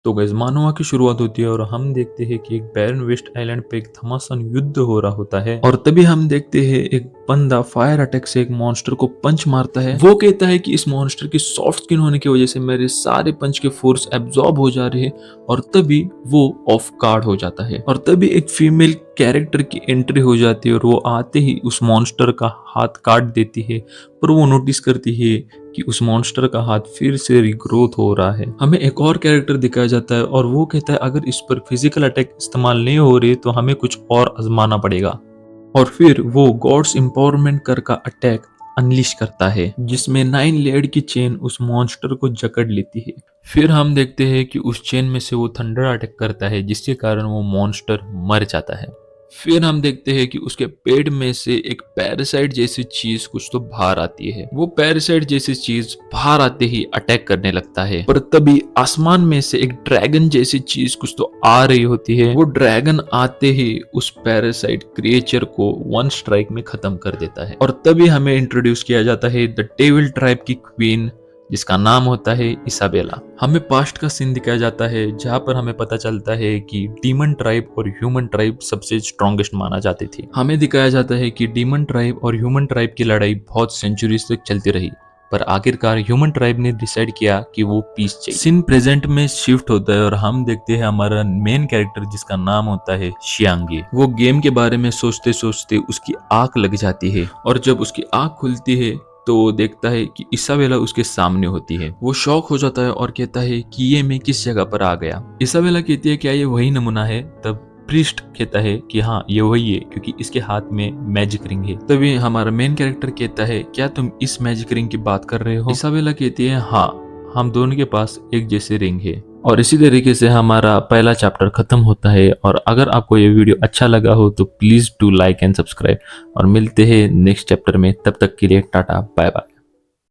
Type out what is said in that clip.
तो गाइस मानोवा की शुरुआत होती है और हम देखते हैं कि एक बैरन वेस्ट आइलैंड पे एक घमासान युद्ध हो रहा होता है और तभी हम देखते हैं एक बंदा फायर अटैक से एक मॉन्स्टर को पंच मारता है। वो कहता है कि इस मॉन्स्टर की सॉफ्ट स्किन होने की वजह से मेरे सारे पंच के फोर्स एब्जॉर्ब हो जा रहे हैं और तभी वो ऑफ गार्ड हो जाता है और तभी एक फीमेल कैरेक्टर की एंट्री हो जाती है और वो आते ही उस मॉन्स्टर का हाथ काट देती है। पर वो नोटिस करती है कि उस मॉन्स्टर का हाथ फिर से रिग्रोथ हो रहा है। हमें एक और कैरेक्टर दिखाया जाता है और वो कहता है अगर इस पर फिजिकल अटैक इस्तेमाल नहीं हो रही तो हमें कुछ और आजमाना पड़ेगा। और फिर वो गॉड्स एम्पावरमेंट कर का अटैक अनलिश करता है जिसमें 9 लेयर्ड की चेन उस मॉन्स्टर को जकड़ लेती है। फिर हम देखते हैं कि उस चेन में से वो थंडर अटैक करता है जिसके कारण वो मॉन्स्टर मर जाता है। फिर हम देखते हैं कि उसके पेट में से एक पैरासाइट जैसी चीज कुछ तो बाहर आती है। वो पैरासाइट जैसी चीज बाहर आते ही अटैक करने लगता है पर तभी आसमान में से एक ड्रैगन जैसी चीज कुछ तो आ रही होती है। वो ड्रैगन आते ही उस पैरासाइट क्रिएचर को वन स्ट्राइक में खत्म कर देता है और तभी हमें इंट्रोड्यूस किया जाता है द डेविल ट्राइब की क्वीन जिसका नाम होता है इसाबेला। हमें पास्ट का सीन दिखाया जाता है जहां पर हमें पता चलता है कि डीमन ट्राइब और ह्यूमन ट्राइब सबसे स्ट्रॉन्गेस्ट माना जाती थी। हमें दिखाया जाता है कि डीमन ट्राइब और ह्यूमन ट्राइब की लड़ाई बहुत सेंचुरीज तक चलती रही पर आखिरकार ह्यूमन ट्राइब ने डिसाइड किया कि वो पीस चाहिए। सीन प्रेजेंट में शिफ्ट होता है और हम देखते हैं हमारा मेन कैरेक्टर जिसका नाम होता है शियांगी। वो गेम के बारे में सोचते सोचते उसकी आंख लग जाती है और जब उसकी आंख खुलती है तो वो देखता है कि इसाबेला उसके सामने होती है। वो शॉक हो जाता है और कहता है कि ये मैं किस जगह पर आ गया। इसाबेला कहती है क्या ये वही नमूना है? तब प्रीस्ट कहता है कि हाँ ये वही है क्योंकि इसके हाथ में मैजिक रिंग है। तभी हमारा मेन कैरेक्टर कहता है क्या तुम इस मैजिक रिंग की बात कर रहे हो? इसाबेला कहती है हाँ हम दोनों के पास एक जैसी रिंग है। और इसी तरीके से हमारा पहला चैप्टर खत्म होता है। और अगर आपको ये वीडियो अच्छा लगा हो तो please do like and subscribe और मिलते हैं नेक्स्ट चैप्टर में। तब तक के लिए टाटा बाय बाय।